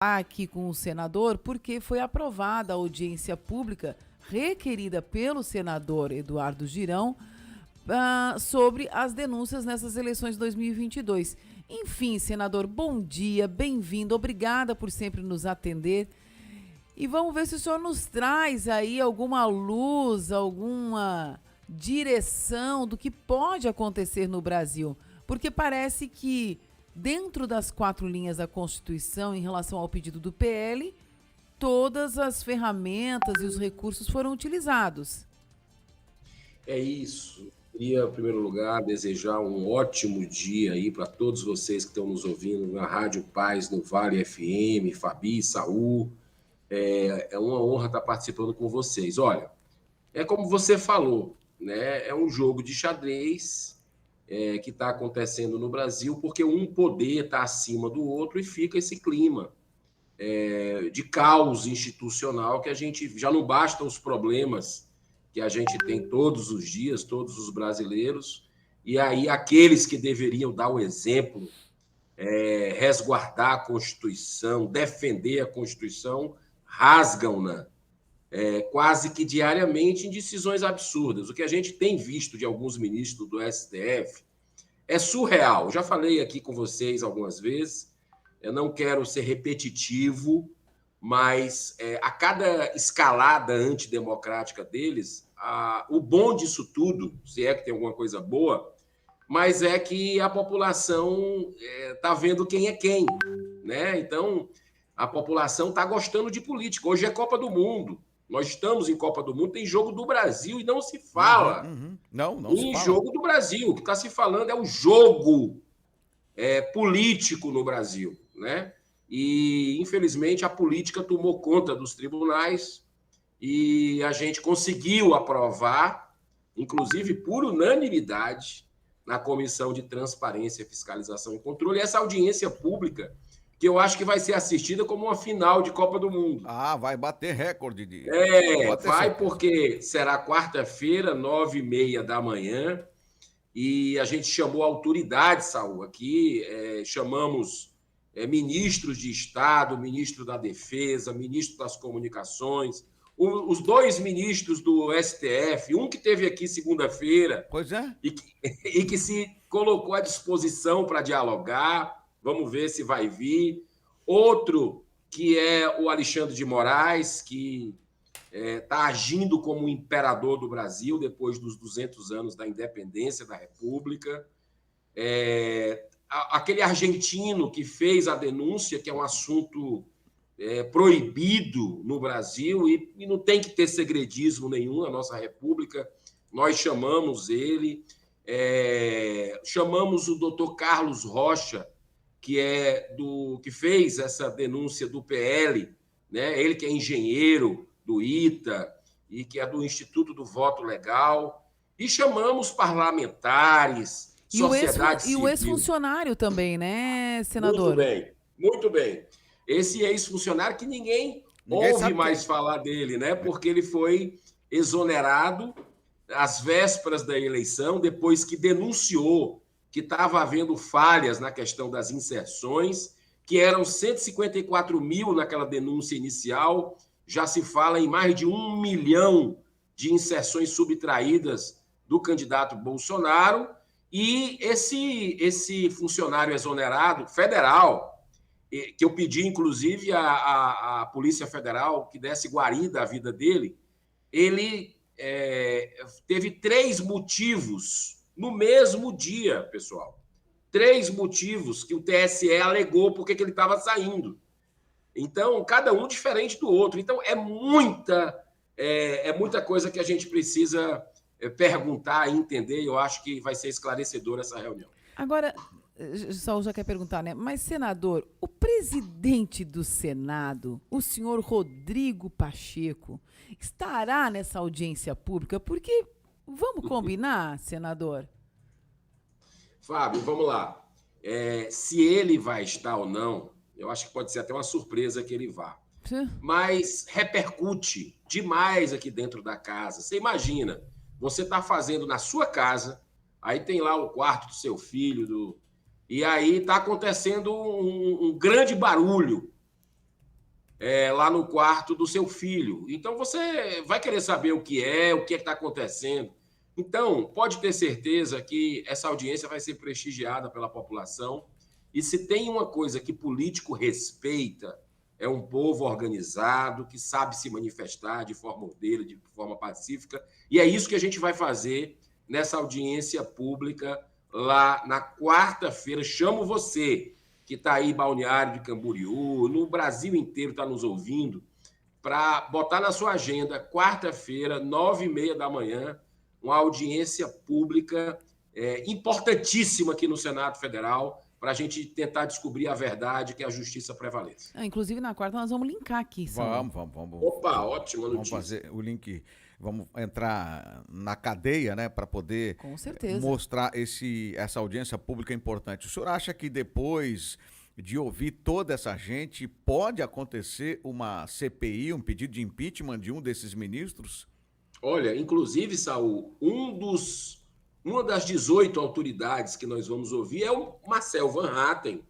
aqui com o senador porque foi aprovada a audiência pública requerida pelo senador Eduardo Girão sobre as denúncias nessas eleições de 2022. Enfim, senador, bom dia, bem-vindo, obrigada por sempre nos atender. E vamos ver se o senhor nos traz aí alguma luz, alguma direção do que pode acontecer no Brasil. Porque parece que, dentro das 4 linhas da Constituição, em relação ao pedido do PL, todas as ferramentas e os recursos foram utilizados. É isso. Queria, em primeiro lugar, desejar um ótimo dia aí para todos vocês que estão nos ouvindo na Rádio Paz, no Vale FM, Fabi, Saul. É uma honra estar participando com vocês. Olha, é como você falou, né? É um jogo de xadrez que está acontecendo no Brasil, porque um poder está acima do outro e fica esse clima de caos institucional que a gente já não basta os problemas que a gente tem todos os dias, todos os brasileiros, e aí aqueles que deveriam dar o exemplo, resguardar a Constituição, defender a Constituição, rasgam-na quase que diariamente em decisões absurdas. O que a gente tem visto de alguns ministros do STF é surreal. Já falei aqui com vocês algumas vezes, eu não quero ser repetitivo, mas a cada escalada antidemocrática deles, o bom disso tudo, se é que tem alguma coisa boa, mas é que a população está vendo quem é quem, né? Então, a população está gostando de política. Hoje é Copa do Mundo. Nós estamos em Copa do Mundo, tem jogo do Brasil e não se fala Não se em fala. jogo do Brasil. O que está se falando é o jogo político no Brasil, né? E, infelizmente, a política tomou conta dos tribunais e a gente conseguiu aprovar, inclusive por unanimidade, na Comissão de Transparência, Fiscalização e Controle, essa audiência pública, que eu acho que vai ser assistida como uma final de Copa do Mundo. Vai bater recorde de... Vai porque será quarta-feira, 9h30 da manhã, e a gente chamou autoridades, Saul, aqui, chamamos ministros de Estado, ministro da Defesa, ministro das Comunicações, os 2 ministros do STF, um que esteve aqui segunda-feira Pois é. e que se colocou à disposição para dialogar, vamos ver se vai vir. Outro que é o Alexandre de Moraes, que está agindo como imperador do Brasil depois dos 200 anos da independência da República. Aquele argentino que fez a denúncia, que é um assunto proibido no Brasil e não tem que ter segredismo nenhum na nossa República. Nós chamamos ele, chamamos o doutor Carlos Rocha, que fez essa denúncia do PL, né? Ele que é engenheiro do ITA e que é do Instituto do Voto Legal, e chamamos parlamentares, sociedade civil. E o ex-funcionário também, né, senador? Muito bem, muito bem. Esse ex-funcionário que ninguém ouve mais falar dele, né? Porque ele foi exonerado às vésperas da eleição, depois que denunciou que estava havendo falhas na questão das inserções, que eram 154 mil naquela denúncia inicial, já se fala em mais de 1 milhão de inserções subtraídas do candidato Bolsonaro, e esse funcionário exonerado federal, que eu pedi, inclusive, à Polícia Federal que desse guarida à vida dele, ele teve 3 motivos no mesmo dia, pessoal. 3 motivos que o TSE alegou porque que ele estava saindo. Então, cada um diferente do outro. Então, é muita coisa que a gente precisa perguntar e entender. Eu acho que vai ser esclarecedora essa reunião. Agora, Saul já quer perguntar, né? Mas, senador, o presidente do Senado, o senhor Rodrigo Pacheco, estará nessa audiência pública? Porque, vamos combinar, senador? Fábio, vamos lá. Se ele vai estar ou não, eu acho que pode ser até uma surpresa que ele vá. Mas repercute demais aqui dentro da casa. Você imagina, você está fazendo na sua casa, aí tem lá o quarto do seu filho, e aí está acontecendo um grande barulho lá no quarto do seu filho. Então, você vai querer saber o que é está acontecendo. Então, pode ter certeza que essa audiência vai ser prestigiada pela população. E se tem uma coisa que político respeita, é um povo organizado, que sabe se manifestar de forma ordeira, de forma pacífica. E é isso que a gente vai fazer nessa audiência pública lá na quarta-feira. Chamo você, que está aí em Balneário de Camboriú, no Brasil inteiro está nos ouvindo, para botar na sua agenda, quarta-feira, 9h30 da manhã, uma audiência pública importantíssima aqui no Senado Federal, para a gente tentar descobrir a verdade, que a justiça prevaleça. Inclusive, na quarta, nós vamos linkar aqui. Vamos. Opa, ótima notícia. Vamos fazer o link, vamos entrar na cadeia, né, para poder Com certeza. mostrar essa audiência pública importante. O senhor acha que depois de ouvir toda essa gente, pode acontecer uma CPI, um pedido de impeachment de um desses ministros? Olha, inclusive, Saul, uma das 18 autoridades que nós vamos ouvir é o Marcel Van Hatten,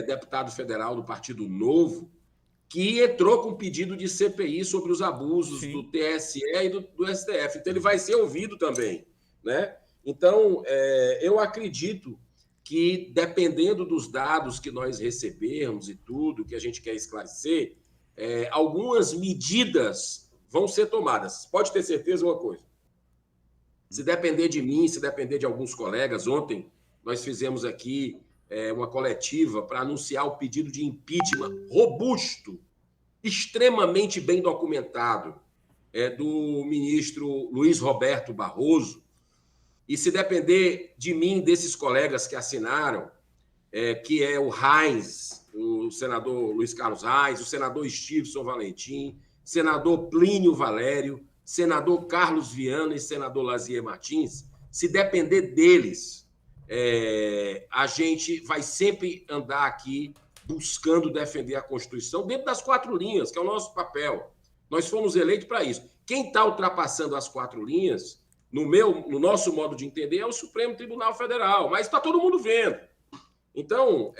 deputado federal do Partido Novo, que entrou com pedido de CPI sobre os abusos do TSE e do STF. Então, ele vai ser ouvido também, né? Então, eu acredito que, dependendo dos dados que nós recebermos e tudo que a gente quer esclarecer, algumas medidas vão ser tomadas. Pode ter certeza uma coisa. Se depender de mim, se depender de alguns colegas, ontem nós fizemos aqui uma coletiva para anunciar o pedido de impeachment robusto, extremamente bem documentado, do ministro Luiz Roberto Barroso. E se depender de mim, desses colegas que assinaram, que é o Reins, o senador Luiz Carlos Reins, o senador Stirson Valentim, senador Plínio Valério, senador Carlos Viana e senador Lazier Martins, se depender deles, a gente vai sempre andar aqui buscando defender a Constituição dentro das 4 linhas, que é o nosso papel. Nós fomos eleitos para isso. Quem está ultrapassando as 4 linhas, no nosso modo de entender, é o Supremo Tribunal Federal, mas está todo mundo vendo. Então,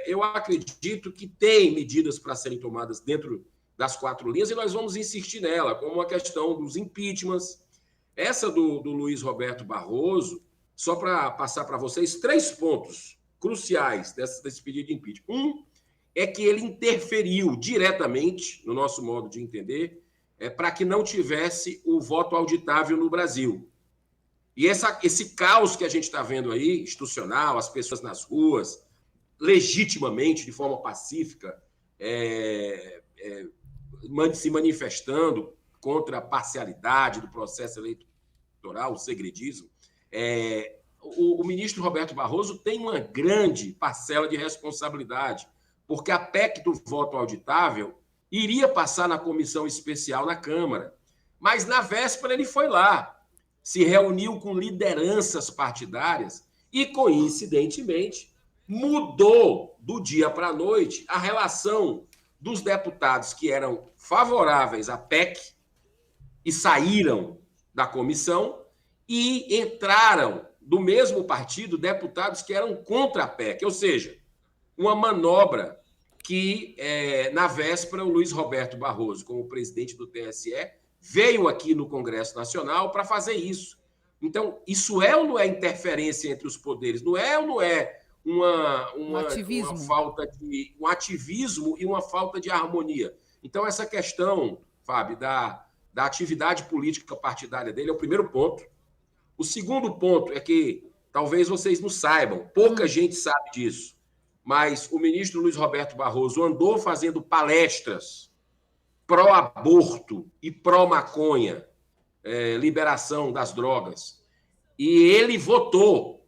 eu acredito que tem medidas para serem tomadas dentro das 4 linhas, e nós vamos insistir nela, como a questão dos impeachments. Essa do Luiz Roberto Barroso, só para passar para vocês 3 pontos cruciais desse pedido de impeachment. Um é que ele interferiu diretamente, no nosso modo de entender, para que não tivesse o voto auditável no Brasil. E esse caos que a gente está vendo aí, institucional, as pessoas nas ruas, legitimamente, de forma pacífica, se manifestando contra a parcialidade do processo eleitoral, o segredismo, o ministro Roberto Barroso tem uma grande parcela de responsabilidade, porque a PEC do voto auditável iria passar na comissão especial na Câmara, mas na véspera ele foi lá, se reuniu com lideranças partidárias e, coincidentemente, mudou do dia para a noite a relação dos deputados que eram favoráveis à PEC e saíram da comissão, e entraram do mesmo partido deputados que eram contra a PEC, ou seja, uma manobra que, na véspera, o Luiz Roberto Barroso, como presidente do TSE, veio aqui no Congresso Nacional para fazer isso. Então, isso é ou não é interferência entre os poderes? Não é ou não é um ativismo e uma falta de harmonia? Então, essa questão, Fábio, da atividade política partidária dele é o primeiro ponto. O segundo ponto é que, talvez vocês não saibam, pouca gente sabe disso, mas o ministro Luiz Roberto Barroso andou fazendo palestras pró-aborto e pró-maconha, liberação das drogas, e ele votou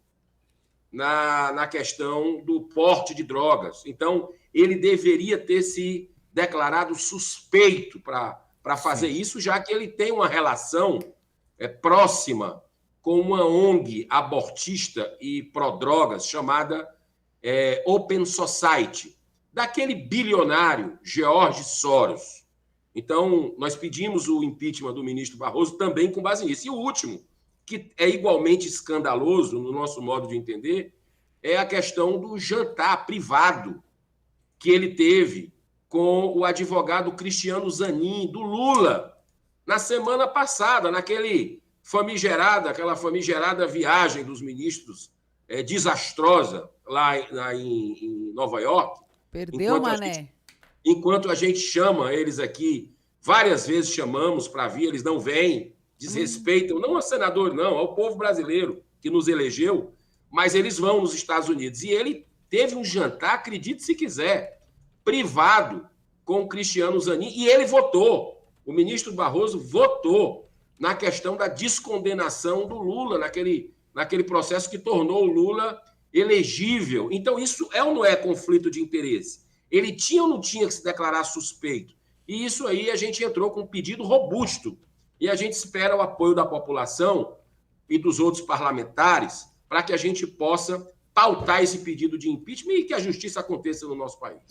na questão do porte de drogas. Então, ele deveria ter se declarado suspeito para fazer isso, já que ele tem uma relação próxima com uma ONG abortista e pró-drogas chamada Open Society, daquele bilionário George Soros. Então, nós pedimos o impeachment do ministro Barroso também com base nisso. E o último, que é igualmente escandaloso no nosso modo de entender, é a questão do jantar privado que ele teve com o advogado Cristiano Zanin, do Lula, na semana passada, aquela famigerada viagem dos ministros desastrosa lá em Nova York. Perdeu, Mané? Enquanto a gente chama eles aqui, várias vezes chamamos para vir, eles não vêm, desrespeitam, não ao senador, não, ao povo brasileiro que nos elegeu, mas eles vão nos Estados Unidos. E ele teve um jantar, acredite se quiser, privado com o Cristiano Zanin, e ele votou. O ministro Barroso votou na questão da descondenação do Lula, naquele processo que tornou o Lula elegível. Então, isso é ou não é conflito de interesse? Ele tinha ou não tinha que se declarar suspeito? E isso aí a gente entrou com um pedido robusto. E a gente espera o apoio da população e dos outros parlamentares para que a gente possa pautar esse pedido de impeachment e que a justiça aconteça no nosso país.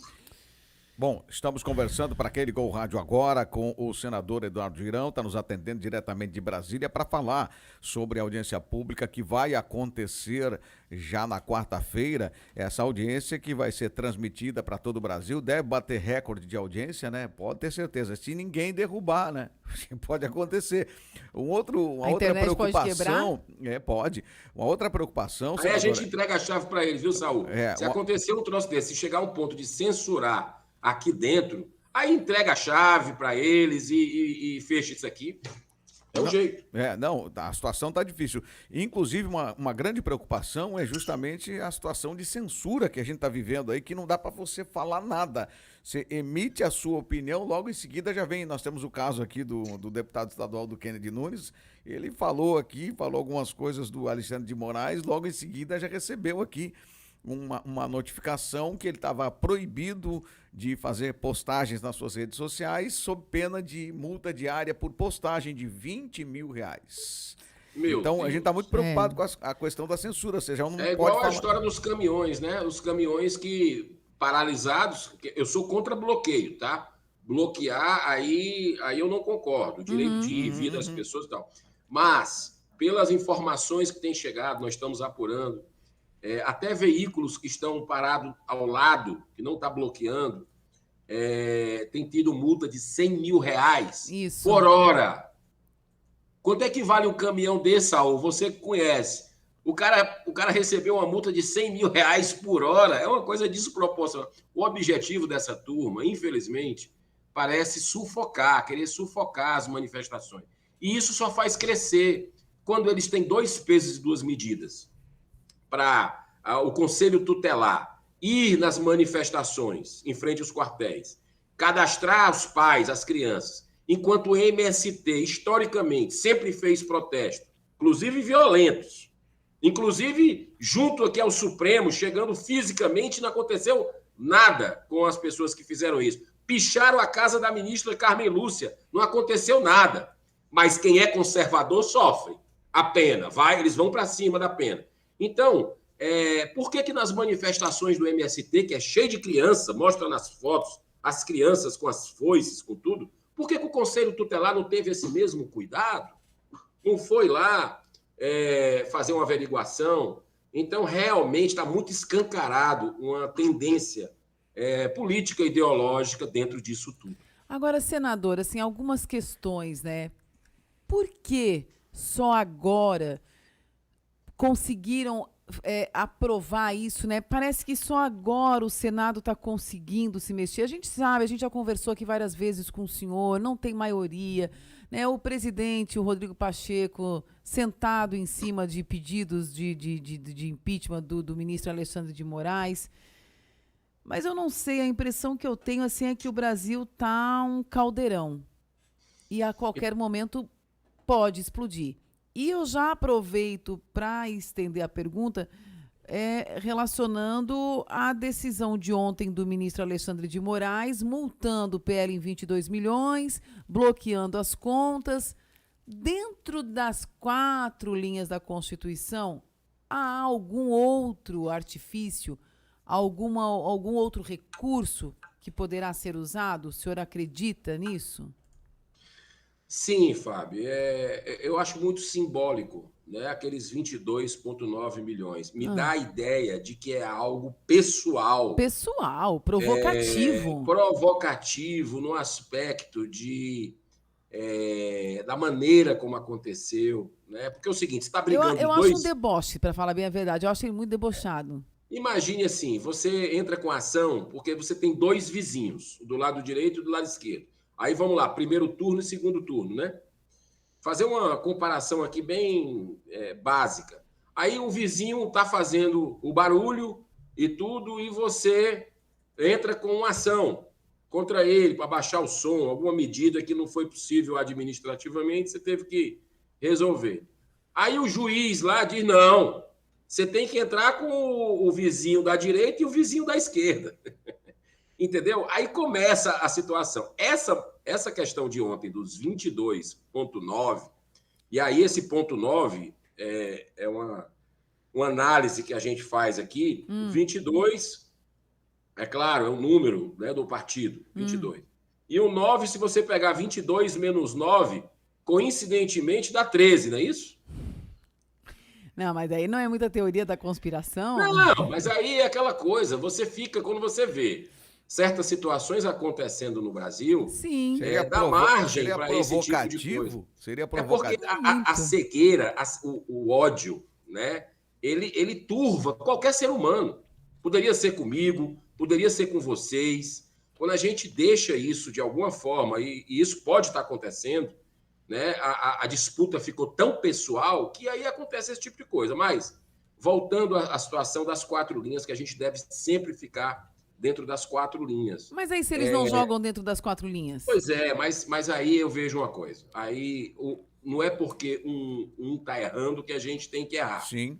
Bom, estamos conversando para quem ligou o rádio agora com o senador Eduardo Girão, está nos atendendo diretamente de Brasília para falar sobre a audiência pública que vai acontecer já na quarta-feira. Essa audiência que vai ser transmitida para todo o Brasil, deve bater recorde de audiência, né? Pode ter certeza, se ninguém derrubar, né? Pode acontecer. Uma outra preocupação... Pode quebrar? Pode. Uma outra preocupação... Aí a gente entrega a chave para eles, viu, Saul? Se acontecer um troço desse, se chegar a um ponto de censurar aqui dentro, aí entrega a chave para eles e fecha isso aqui. É o jeito. A situação está difícil. Inclusive, uma grande preocupação é justamente a situação de censura que a gente está vivendo aí, que não dá para você falar nada. Você emite a sua opinião, logo em seguida já vem. Nós temos o caso aqui do deputado estadual do Kennedy Nunes. Ele falou algumas coisas do Alexandre de Moraes, logo em seguida já recebeu aqui uma notificação que ele estava proibido de fazer postagens nas suas redes sociais sob pena de multa diária por postagem de R$20 mil. Então, a gente está muito preocupado com a questão da censura. Ou seja, não é igual a história dos caminhões, né? Os caminhões que paralisados, eu sou contra bloqueio, tá? Bloquear, aí eu não concordo. O direito de ir e vir das pessoas e tal. Mas, pelas informações que têm chegado, nós estamos apurando, até veículos que estão parados ao lado, que não está bloqueando, tem tido multa de R$100 mil por hora. Quanto é que vale um caminhão desse, Saul? Você conhece. O cara recebeu uma multa de R$100 mil por hora. É uma coisa desproporcional. O objetivo dessa turma, infelizmente, parece querer sufocar as manifestações. E isso só faz crescer quando eles têm dois pesos e duas medidas. Para o Conselho Tutelar ir nas manifestações em frente aos quartéis, cadastrar os pais, as crianças, enquanto o MST, historicamente, sempre fez protestos, inclusive violentos, inclusive junto aqui ao Supremo, chegando fisicamente, não aconteceu nada com as pessoas que fizeram isso. Picharam a casa da ministra Carmen Lúcia, não aconteceu nada. Mas quem é conservador sofre a pena, eles vão para cima da pena. Então, por que nas manifestações do MST, que é cheio de criança, mostra nas fotos as crianças com as foices, com tudo, por que o Conselho Tutelar não teve esse mesmo cuidado? Não foi lá fazer uma averiguação? Então, realmente, está muito escancarado uma tendência política e ideológica dentro disso tudo. Agora, senador, assim, algumas questões, né? Por que só agora conseguiram aprovar isso, né? Parece que só agora o Senado está conseguindo se mexer. A gente sabe, a gente já conversou aqui várias vezes com o senhor, não tem maioria, né? O presidente, o Rodrigo Pacheco, sentado em cima de pedidos de impeachment do ministro Alexandre de Moraes. Mas eu não sei, a impressão que eu tenho assim é que o Brasil está um caldeirão e a qualquer momento pode explodir. E eu já aproveito para estender a pergunta relacionando a decisão de ontem do ministro Alexandre de Moraes, multando o PL em 22 milhões, bloqueando as contas. Dentro das 4 linhas da Constituição, há algum outro artifício, algum outro recurso que poderá ser usado? O senhor acredita nisso? Sim, Fábio. Eu acho muito simbólico né, aqueles 22,9 milhões, me dá a ideia de que é algo pessoal. Pessoal, provocativo. Provocativo no aspecto da maneira como aconteceu, né? Porque é o seguinte, você está brigando Eu dois... acho um deboche, para falar bem a verdade. Eu acho ele muito debochado. Imagine assim, você entra com a ação porque você tem dois vizinhos, do lado direito e do lado esquerdo. Aí vamos lá, primeiro turno e segundo turno, né? Fazer uma comparação aqui bem básica. Aí o vizinho está fazendo o barulho e tudo, e você entra com uma ação contra ele para baixar o som, alguma medida que não foi possível administrativamente, você teve que resolver. Aí o juiz lá diz, não, você tem que entrar com o vizinho da direita e o vizinho da esquerda. Entendeu? Aí começa a situação. Essa questão de ontem, dos 22,9, e aí esse ponto 9 é uma análise que a gente faz aqui. 22, é claro, é o número, né, do partido, 22. E o 9, se você pegar 22 menos 9, coincidentemente dá 13, não é isso? Não, mas aí não é muita teoria da conspiração? Não, mas aí é aquela coisa, você fica, quando você vê certas situações acontecendo no Brasil, Sim. dá margem para esse tipo de coisa. Seria porque provocativo. a cegueira, o ódio, né, ele turva qualquer ser humano. Poderia ser comigo, poderia ser com vocês. Quando a gente deixa isso de alguma forma, e isso pode estar acontecendo, né, a disputa ficou tão pessoal que aí acontece esse tipo de coisa. Mas, voltando à situação das 4 linhas, que a gente deve sempre ficar dentro das 4 linhas. Mas aí se eles não jogam dentro das 4 linhas? Pois é, mas aí eu vejo uma coisa. Aí não é porque um está errando que a gente tem que errar. Sim.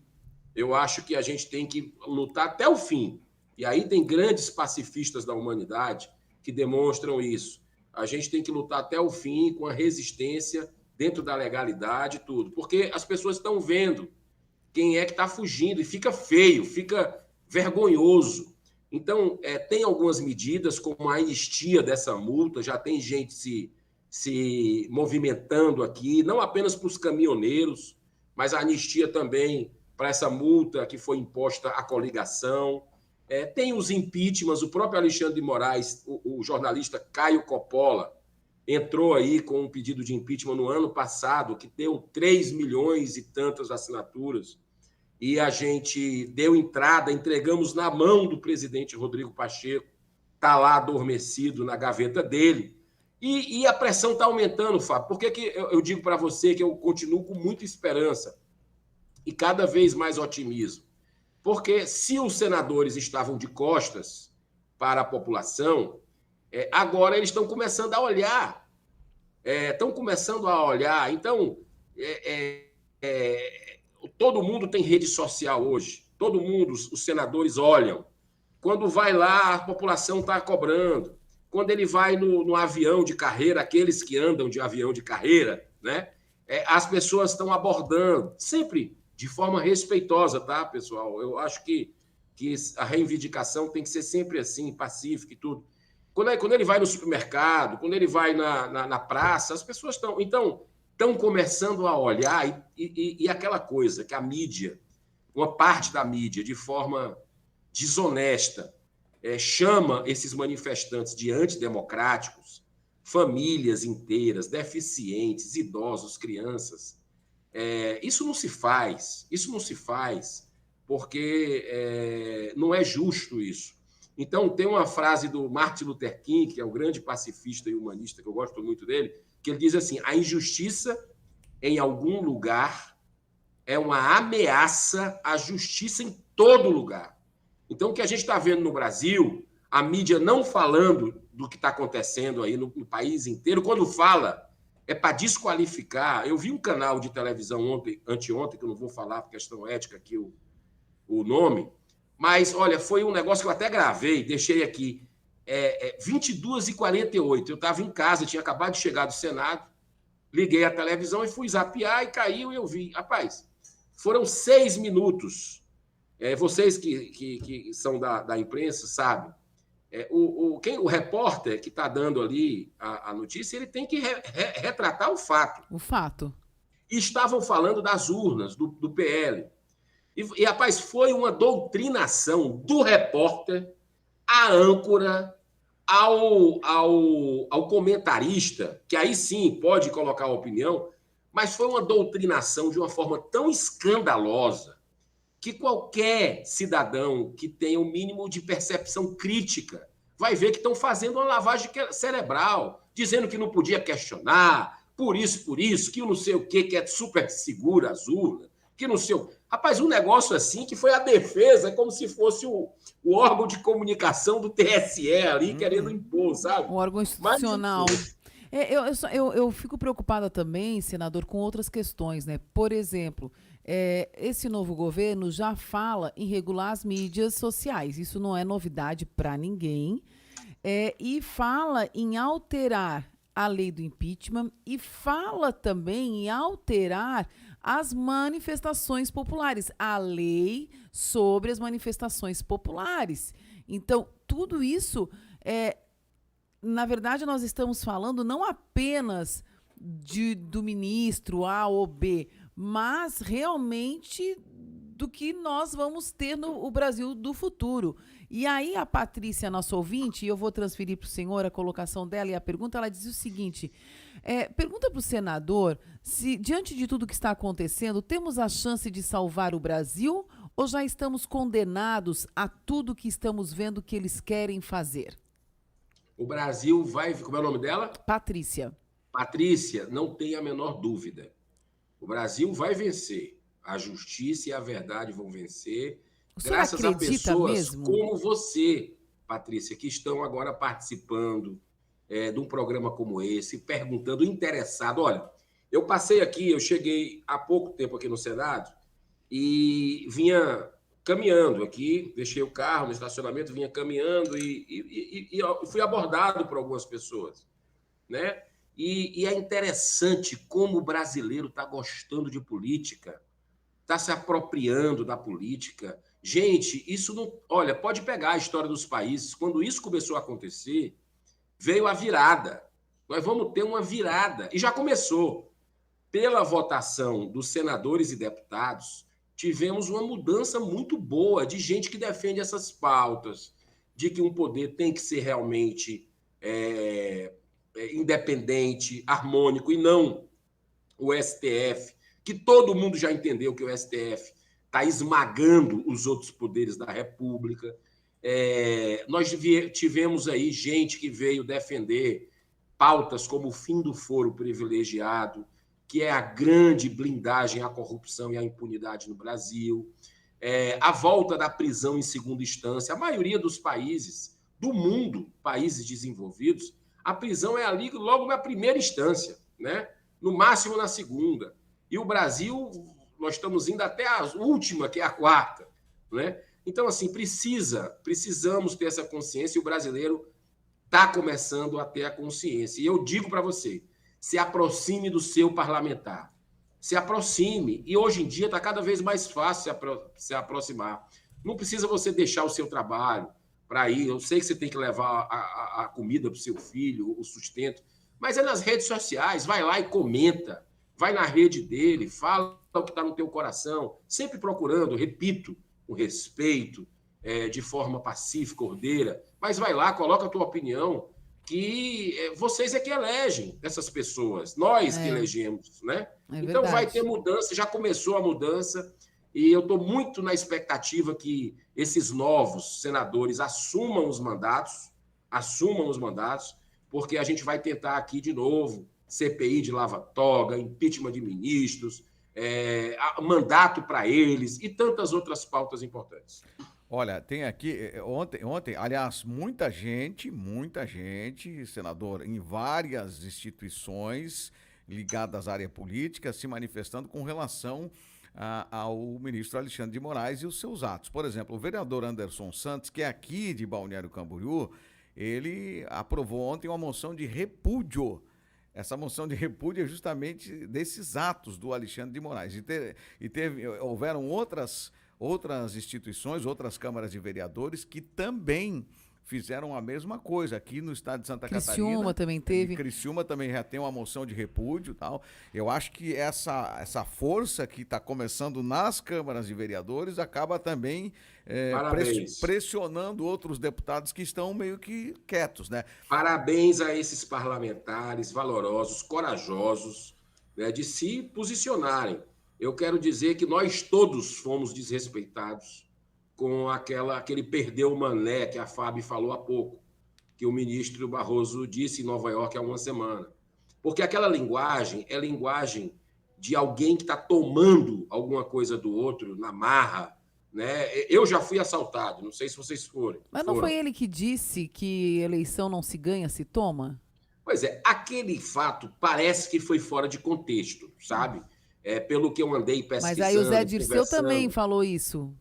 Eu acho que a gente tem que lutar até o fim. E aí tem grandes pacifistas da humanidade que demonstram isso. A gente tem que lutar até o fim com a resistência dentro da legalidade e tudo. Porque as pessoas estão vendo quem é que está fugindo e fica feio, fica vergonhoso. Então, tem algumas medidas, como a anistia dessa multa, já tem gente se movimentando aqui, não apenas para os caminhoneiros, mas a anistia também para essa multa que foi imposta à coligação. Tem os impeachments, o próprio Alexandre de Moraes, o jornalista Caio Coppola, entrou aí com um pedido de impeachment no ano passado, que deu 3 milhões e tantas assinaturas, e a gente deu entrada, entregamos na mão do presidente Rodrigo Pacheco, está lá adormecido na gaveta dele, e a pressão está aumentando, Fábio. Por que eu digo para você que eu continuo com muita esperança e cada vez mais otimismo? Porque se os senadores estavam de costas para a população, agora eles estão começando a olhar. Então, todo mundo tem rede social hoje. Todo mundo, os senadores olham. Quando vai lá, a população está cobrando. Quando ele vai no avião de carreira, aqueles que andam de avião de carreira, né? As pessoas estão abordando, sempre de forma respeitosa, tá, pessoal? Eu acho que a reivindicação tem que ser sempre assim, pacífica e tudo. Quando ele vai no supermercado, quando ele vai na praça, as pessoas estão começando a olhar e aquela coisa que a mídia, uma parte da mídia, de forma desonesta, chama esses manifestantes de antidemocráticos, famílias inteiras, deficientes, idosos, crianças. Isso não se faz, porque não é justo isso. Então, tem uma frase do Martin Luther King, que é um grande pacifista e humanista, que eu gosto muito dele, que ele diz assim: a injustiça em algum lugar é uma ameaça à justiça em todo lugar. Então, o que a gente está vendo no Brasil, a mídia não falando do que está acontecendo aí no país inteiro, quando fala, é para desqualificar. Eu vi um canal de televisão anteontem, que eu não vou falar por questão ética aqui o nome, mas, olha, foi um negócio que eu até gravei, deixei aqui, 22h48, eu estava em casa, tinha acabado de chegar do Senado, liguei a televisão e fui zapear e caiu e eu vi. Rapaz, foram 6 minutos. Vocês que são da imprensa sabem. O repórter que está dando ali a notícia, ele tem que retratar o fato. O fato. e estavam falando das urnas do PL. Rapaz, foi uma doutrinação do repórter, à âncora, ao comentarista, que aí sim pode colocar a opinião, mas foi uma doutrinação de uma forma tão escandalosa que qualquer cidadão que tenha o mínimo de percepção crítica vai ver que estão fazendo uma lavagem cerebral, dizendo que não podia questionar, por isso, que não sei o quê, que é super segura as urnas, que não sei o... Rapaz, um negócio assim que foi a defesa, como se fosse o órgão de comunicação do TSE ali, querendo impor, sabe? Um órgão institucional. Eu fico preocupada também, senador, com outras questões, né? Por exemplo, esse novo governo já fala em regular as mídias sociais. Isso não é novidade para ninguém. E fala em alterar a lei do impeachment e fala também em alterar as manifestações populares, a lei sobre as manifestações populares. Então, tudo isso, na verdade, nós estamos falando não apenas do ministro A ou B, mas realmente do que nós vamos ter no Brasil do futuro. E aí a Patrícia, nossa ouvinte, e eu vou transferir para o senhor a colocação dela e a pergunta, ela diz o seguinte, pergunta para o senador se, diante de tudo que está acontecendo, temos a chance de salvar o Brasil ou já estamos condenados a tudo que estamos vendo que eles querem fazer? O Brasil vai... Como é o nome dela? Patrícia. Patrícia, não tem a menor dúvida. O Brasil vai vencer. A justiça e a verdade vão vencer. Graças a pessoas mesmo? Como você, Patrícia, que estão agora participando de um programa como esse, perguntando, interessado. Olha, eu cheguei há pouco tempo aqui no Senado e vinha caminhando aqui, deixei o carro no estacionamento, vinha caminhando e fui abordado por algumas pessoas, né? E é interessante como o brasileiro está gostando de política, está se apropriando da política. Gente, isso não... Olha, pode pegar a história dos países. Quando isso começou a acontecer, veio a virada. Nós vamos ter uma virada. E já começou. Pela votação dos senadores e deputados, tivemos uma mudança muito boa de gente que defende essas pautas, de que um poder tem que ser realmente independente, harmônico, e não o STF, que todo mundo já entendeu que o STF está esmagando os outros poderes da República. Nós tivemos aí gente que veio defender pautas como o fim do foro privilegiado, que é a grande blindagem à corrupção e à impunidade no Brasil, a volta da prisão em segunda instância. A maioria dos países do mundo, países desenvolvidos, a prisão é ali logo na primeira instância, né? No máximo na segunda. E o Brasil, nós estamos indo até a última, que é a quarta, né? Então, assim, precisamos ter essa consciência, e o brasileiro está começando a ter a consciência. E eu digo para você, se aproxime do seu parlamentar. Se aproxime. E hoje em dia está cada vez mais fácil se aproximar. Não precisa você deixar o seu trabalho para ir. Eu sei que você tem que levar a comida para o seu filho, o sustento, mas é nas redes sociais. Vai lá e comenta. Vai na rede dele, fala o que está no teu coração, sempre procurando, repito, o respeito, de forma pacífica, ordeira, mas vai lá, coloca a tua opinião, que vocês é que elegem essas pessoas, nós que elegemos, né? Então vai ter mudança, já começou a mudança, e eu estou muito na expectativa que esses novos senadores assumam os mandatos, porque a gente vai tentar aqui de novo CPI de lava-toga, impeachment de ministros, mandato para eles e tantas outras pautas importantes. Olha, tem aqui, ontem, aliás, muita gente, senador, em várias instituições ligadas à área política, se manifestando com relação ao ministro Alexandre de Moraes e os seus atos. Por exemplo, o vereador Anderson Santos, que é aqui de Balneário Camboriú, ele aprovou ontem uma moção de repúdio. Essa moção de repúdio é justamente desses atos do Alexandre de Moraes. Houveram outras instituições, outras câmaras de vereadores que também fizeram a mesma coisa aqui no estado de Santa Criciúma Catarina. também teve. Criciúma também já tem uma moção de repúdio e tal. Eu acho que essa força que está começando nas câmaras de vereadores acaba também pressionando outros deputados que estão meio que quietos, né? Parabéns a esses parlamentares valorosos, corajosos, né, de se posicionarem. Eu quero dizer que nós todos fomos desrespeitados com aquele perdeu o mané que a Fábio falou há pouco, que o ministro Barroso disse em Nova York há uma semana. Porque aquela linguagem é linguagem de alguém que está tomando alguma coisa do outro na marra, né? Eu já fui assaltado, não sei se vocês foram. Mas não foi ele que disse que eleição não se ganha, se toma? Pois é, aquele fato parece que foi fora de contexto, sabe? Pelo que eu andei pesquisando. Mas aí o Zé Dirceu também falou isso.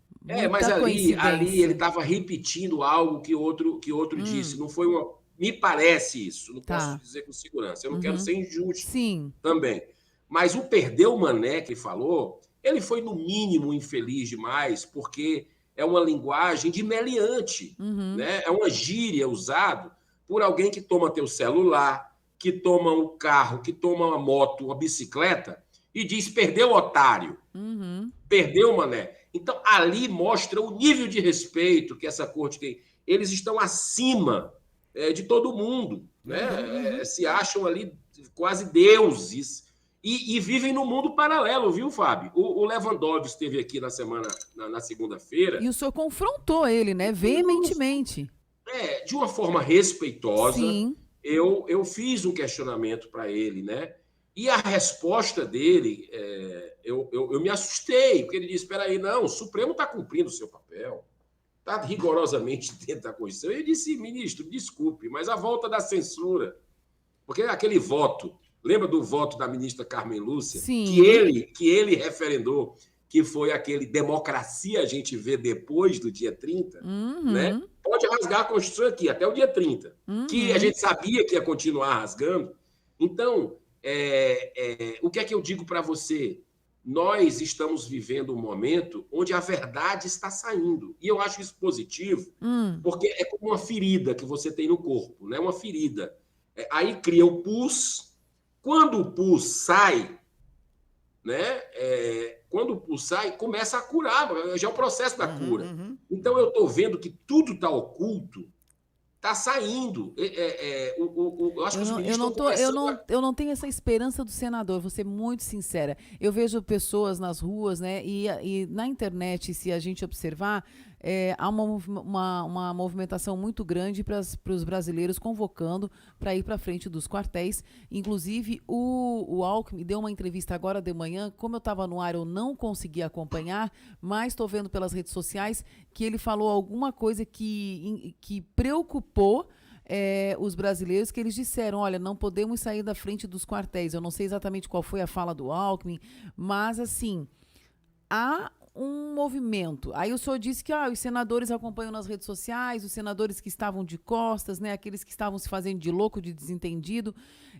Mas ali ele estava repetindo algo que outro disse. Não foi uma. Me parece isso. Não posso dizer com segurança. Eu não quero ser injusto. Sim. Também. Mas o perdeu o mané que ele falou, ele foi no mínimo infeliz demais, porque é uma linguagem de meliante, né? É uma gíria usada por alguém que toma teu celular, que toma um carro, que toma uma moto, uma bicicleta e diz perdeu o otário, perdeu o mané. Então ali mostra o nível de respeito que essa corte tem. Eles estão acima de todo mundo, né? Se acham ali quase deuses. E vivem no mundo paralelo, viu, Fábio? O Lewandowski esteve aqui na segunda-feira. E o senhor confrontou ele, né? Veementemente. De uma forma respeitosa. Sim. Eu fiz um questionamento para ele, né? E a resposta dele, eu me assustei, porque ele disse, espera aí, não, o Supremo está cumprindo o seu papel, está rigorosamente dentro da Constituição. Eu disse, ministro, desculpe, mas a volta da censura, porque aquele voto, lembra do voto da ministra Carmen Lúcia? Sim. Que ele referendou, que foi aquele democracia a gente vê depois do dia 30, né? Pode rasgar a Constituição aqui, até o dia 30, que a gente sabia que ia continuar rasgando. Então, o que é que eu digo para você? Nós estamos vivendo um momento onde a verdade está saindo. E eu acho isso positivo, porque é como uma ferida que você tem no corpo, né? Uma ferida. Aí cria o pus. Quando o pus sai, né? Quando o pus sai, começa a curar. Já é o processo da cura. Então, eu estou vendo que tudo está oculto, está saindo. Eu acho que os ministros eu não tenho essa esperança do senador, vou ser muito sincera. Eu vejo pessoas nas ruas, né? E na internet, se a gente observar, há uma movimentação muito grande para os brasileiros convocando para ir para frente dos quartéis. Inclusive, o Alckmin deu uma entrevista agora de manhã. Como eu estava no ar, eu não consegui acompanhar, mas estou vendo pelas redes sociais que ele falou alguma coisa que preocupou os brasileiros, que eles disseram, olha, não podemos sair da frente dos quartéis. Eu não sei exatamente qual foi a fala do Alckmin, mas, assim, há um movimento. Aí o senhor disse que os senadores acompanham nas redes sociais, os senadores que estavam de costas, né, aqueles que estavam se fazendo de louco, de desentendido,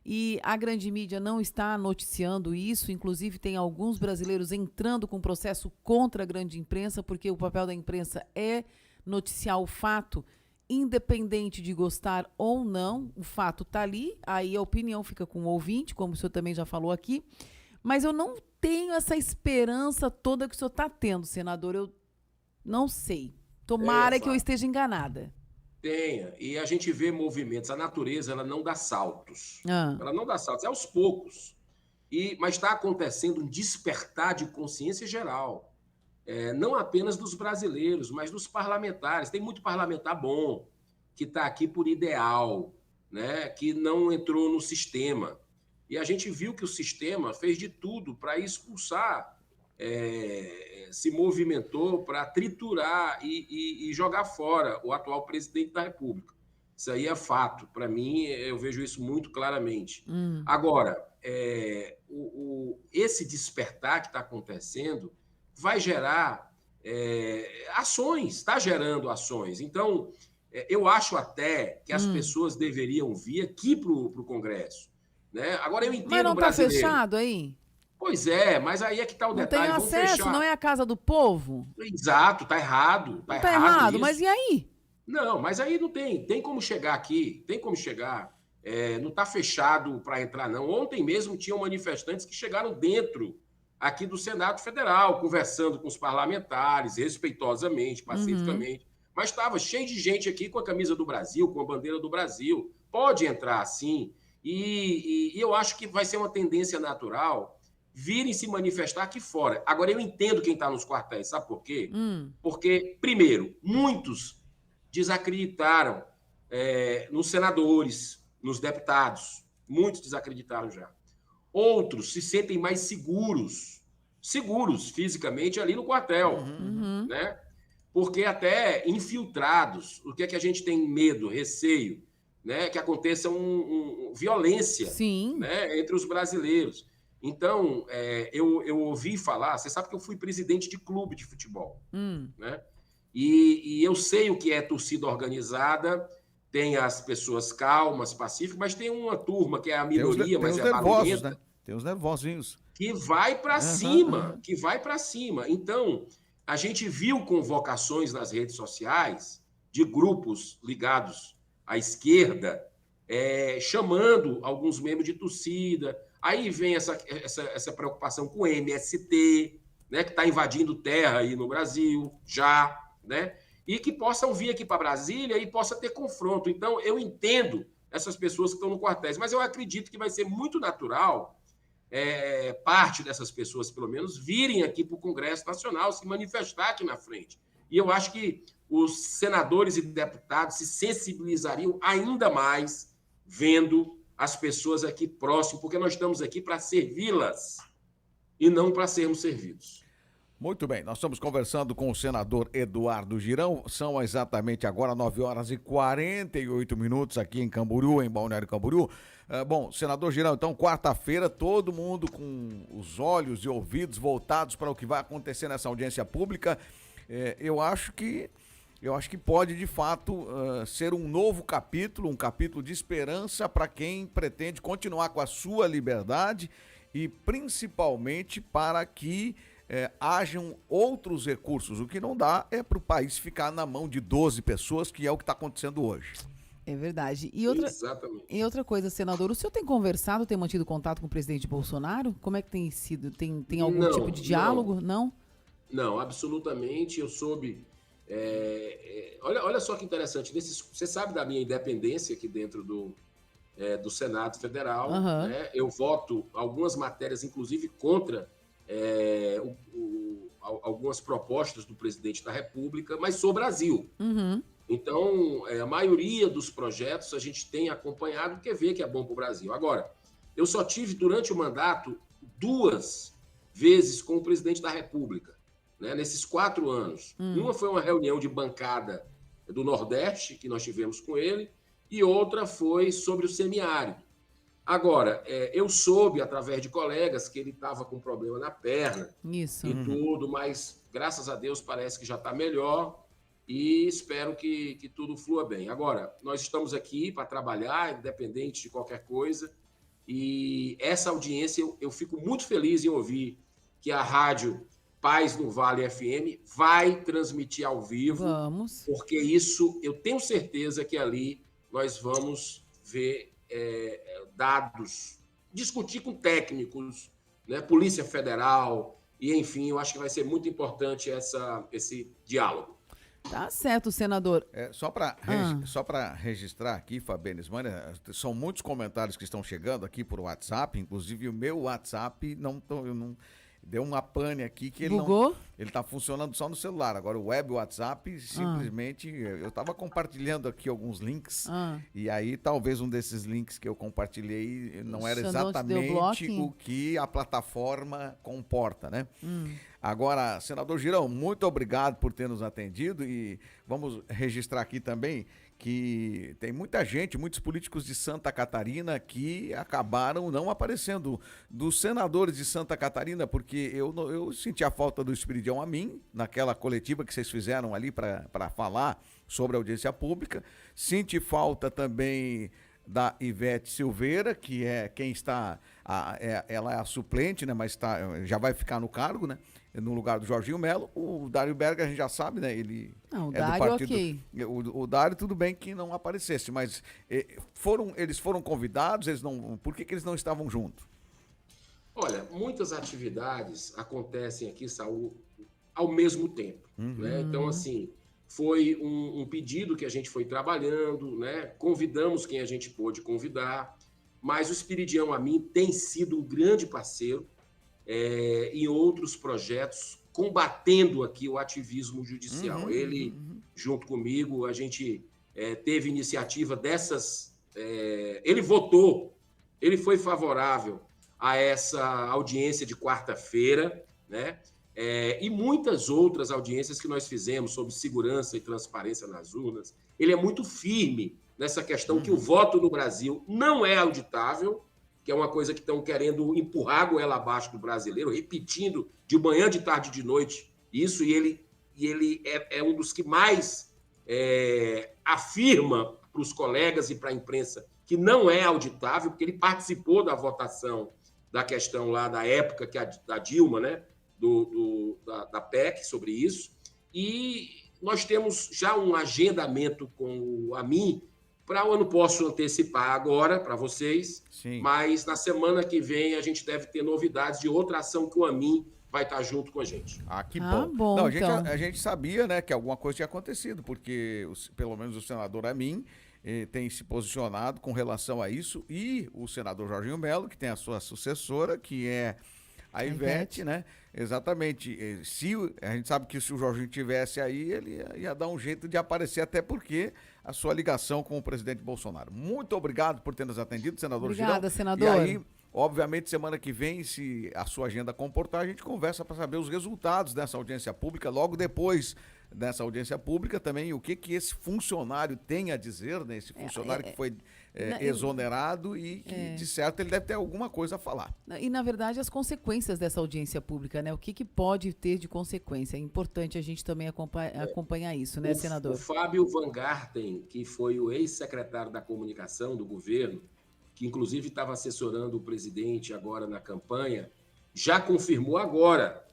e a grande mídia não está noticiando isso. Inclusive, tem alguns brasileiros entrando com processo contra a grande imprensa, porque o papel da imprensa é noticiar o fato, independente de gostar ou não. O fato está ali, aí a opinião fica com o ouvinte, como o senhor também já falou aqui. Mas eu não tenho essa esperança toda que o senhor está tendo, senador. Eu não sei. Tomara que eu esteja enganada. Tenha. E a gente vê movimentos. A natureza, ela não dá saltos. Ela não dá saltos, é aos poucos. Mas está acontecendo um despertar de consciência geral. Não apenas dos brasileiros, mas dos parlamentares. Tem muito parlamentar bom, que está aqui por ideal, né? Que não entrou no sistema. E a gente viu que o sistema fez de tudo para expulsar, se movimentou para triturar e jogar fora o atual presidente da República. Isso aí é fato. Para mim, eu vejo isso muito claramente. Agora, esse despertar que está acontecendo vai gerar ações, está gerando ações. Então, eu acho até que as pessoas deveriam vir aqui para o Congresso. Né? Agora eu entendo. Mas não está fechado aí? Pois é, mas aí é que está o detalhe. Não tem acesso, não é a casa do povo? Exato, está errado. Está errado, mas e aí? Não, mas aí não tem, tem como chegar aqui, tem como chegar. Não está fechado para entrar, não. Ontem mesmo tinham manifestantes que chegaram dentro aqui do Senado Federal, conversando com os parlamentares, respeitosamente, Uhum. pacificamente. Mas estava cheio de gente aqui com a camisa do Brasil, com a bandeira do Brasil. Pode entrar, sim. E eu acho que vai ser uma tendência natural virem se manifestar aqui fora. Agora, eu entendo quem está nos quartéis, sabe por quê? Hum. Porque, primeiro, muitos desacreditaram nos senadores, nos deputados. Muitos desacreditaram já. Outros se sentem mais seguros fisicamente ali no quartel, Uhum, uhum. Uhum. né? Porque até infiltrados, o que é que a gente tem medo, receio, né? Que aconteça violência, Sim. né? Entre os brasileiros. Então, eu ouvi falar, você sabe que eu fui presidente de clube de futebol, Hum. né? E eu sei o que é torcida organizada, tem as pessoas calmas, pacíficas, mas tem uma turma que é a minoria, Tem mas os é nervosos, né? barulhenta, Tem os nervosinhos. que vai para Aham, cima, aham. que vai para cima. Então, a gente viu convocações nas redes sociais de grupos ligados à esquerda, chamando alguns membros de torcida. Aí vem essa preocupação com o MST, né, que está invadindo terra aí no Brasil, já, né? E que possam vir aqui para Brasília e possa ter confronto. Então, eu entendo essas pessoas que estão no quartéis, mas eu acredito que vai ser muito natural parte dessas pessoas, pelo menos, virem aqui para o Congresso Nacional, se manifestar aqui na frente. E eu acho que os senadores e deputados se sensibilizariam ainda mais vendo as pessoas aqui próximo, porque nós estamos aqui para servi-las e não para sermos servidos. Muito bem, nós estamos conversando com o senador Eduardo Girão. São exatamente agora 9 horas e 48 minutos aqui em Camboriú, em Balneário Camboriú. Bom, senador Girão, então quarta-feira todo mundo com os olhos e ouvidos voltados para o que vai acontecer nessa audiência pública. Eu acho que pode de fato ser um novo capítulo, um capítulo de esperança para quem pretende continuar com a sua liberdade e principalmente para que hajam outros recursos. O que não dá é para o país ficar na mão de 12 pessoas, que é o que está acontecendo hoje. É verdade. E Exatamente. outra coisa, senador, o senhor tem conversado, tem mantido contato com o presidente Bolsonaro? Como é que tem sido? Tem algum tipo Não, de não, diálogo? Não? não, absolutamente. Eu soube. Olha só que interessante. Você sabe da minha independência aqui dentro do Senado Federal, Aham. né? Eu voto algumas matérias, inclusive contra algumas propostas do presidente da República, mas sou Brasil. Uhum. Então, a maioria dos projetos a gente tem acompanhado porque vê que é bom para o Brasil. Agora, eu só tive durante o mandato 2 vezes com o presidente da República, né, nesses 4 anos. Hum. Uma foi uma reunião de bancada do Nordeste, que nós tivemos com ele, e outra foi sobre o semiárido. Agora, eu soube, através de colegas, que ele estava com problema na perna Isso. e Uhum. tudo, mas graças a Deus parece que já está melhor e espero que tudo flua bem. Agora, nós estamos aqui para trabalhar, independente de qualquer coisa, e essa audiência eu fico muito feliz em ouvir que a rádio Paz no Vale FM vai transmitir ao vivo, Vamos. porque isso eu tenho certeza que ali nós vamos ver dados, discutir com técnicos, né, Polícia Federal, e enfim, eu acho que vai ser muito importante esse diálogo. Tá certo, senador. Só para Ah. só para registrar aqui, Fabiana Ismânia, são muitos comentários que estão chegando aqui por WhatsApp, inclusive o meu WhatsApp eu não deu uma pane aqui que Bugou? ele tá funcionando só no celular. Agora o web WhatsApp simplesmente eu estava compartilhando aqui alguns links Ah. e aí talvez um desses links que eu compartilhei não era Xandão te deu exatamente bloco? o que a plataforma comporta, né? Hum. Agora, senador Girão, muito obrigado por ter nos atendido e vamos registrar aqui também que tem muita gente, muitos políticos de Santa Catarina que acabaram não aparecendo. Dos senadores de Santa Catarina, porque eu senti a falta do Espiridião Amin naquela coletiva que vocês fizeram ali para falar sobre a audiência pública. Senti falta também da Ivete Silveira, que é quem está, ela é a suplente, né, mas já vai ficar no cargo, né, no lugar do Jorginho Melo. O Dário Berger, a gente já sabe, né, ele Não, o é Dário, do partido. ok. O Dário, tudo bem que não aparecesse, mas eles foram convidados, por que eles não estavam juntos? Olha, muitas atividades acontecem aqui, Saul, ao mesmo tempo, né? Então, assim, foi um pedido que a gente foi trabalhando, né? Convidamos quem a gente pôde convidar, mas o Espiridião Amin tem sido um grande parceiro em outros projetos, combatendo aqui o ativismo judicial. Ele, junto comigo, a gente teve iniciativa dessas... ele votou, ele foi favorável a essa audiência de quarta-feira, né? E muitas outras audiências que nós fizemos sobre segurança e transparência nas urnas. Ele é muito firme nessa questão que o voto no Brasil não é auditável, que é uma coisa que estão querendo empurrar a goela abaixo do brasileiro, repetindo de manhã, de tarde, de noite isso, e ele é um dos que mais afirma para os colegas e para a imprensa que não é auditável, porque ele participou da votação da questão lá da época que da Dilma, né, da PEC sobre isso, e nós temos já um agendamento com o Amin. Eu não posso antecipar agora para vocês, sim, mas na semana que vem a gente deve ter novidades de outra ação que o Amin vai estar junto com a gente. Ah, que bom. Bom, não, então. a gente sabia, né, que alguma coisa tinha acontecido, porque pelo menos o senador Amin tem se posicionado com relação a isso, e o senador Jorginho Melo, que tem a sua sucessora, que é a Ivete, né? Exatamente. A gente sabe que se o Jorginho tivesse aí, ele ia dar um jeito de aparecer, até porque a sua ligação com o presidente Bolsonaro. Muito obrigado por ter nos atendido, senador Girão. Obrigada, senador. E aí, obviamente, semana que vem, se a sua agenda comportar, a gente conversa para saber os resultados dessa audiência pública, logo depois dessa audiência pública também, o que esse funcionário tem a dizer, né? Esse funcionário que foi exonerado e que, de certo, ele deve ter alguma coisa a falar. E, na verdade, as consequências dessa audiência pública, né? O que pode ter de consequência? É importante a gente também acompanhar isso, né, senador? O Fábio Van Garten, que foi o ex-secretário da comunicação do governo, que inclusive estava assessorando o presidente agora na campanha, já confirmou agora.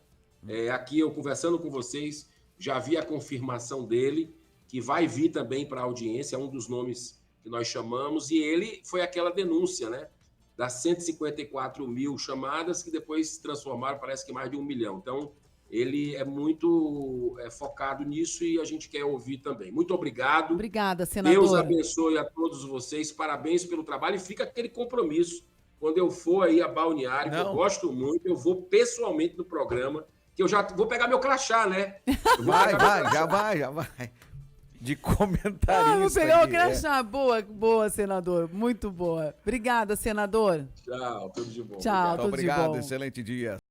Aqui eu conversando com vocês, já vi a confirmação dele, que vai vir também para a audiência, é um dos nomes que nós chamamos, e ele foi aquela denúncia, né, das 154 mil chamadas, que depois se transformaram, parece que mais de 1 milhão. Então, ele é muito focado nisso e a gente quer ouvir também. Muito obrigado. Obrigada, senador. Deus abençoe a todos vocês, parabéns pelo trabalho, e fica aquele compromisso. Quando eu for aí a Balneário, que eu gosto muito, eu vou pessoalmente no programa, que eu já vou pegar meu crachá, né? Já vai. De comentarista. Vou pegar o crachá. Boa, senador. Muito boa. Obrigada, senador. Tchau, tudo de bom. Tchau, Obrigado. tudo de bom. Excelente dia.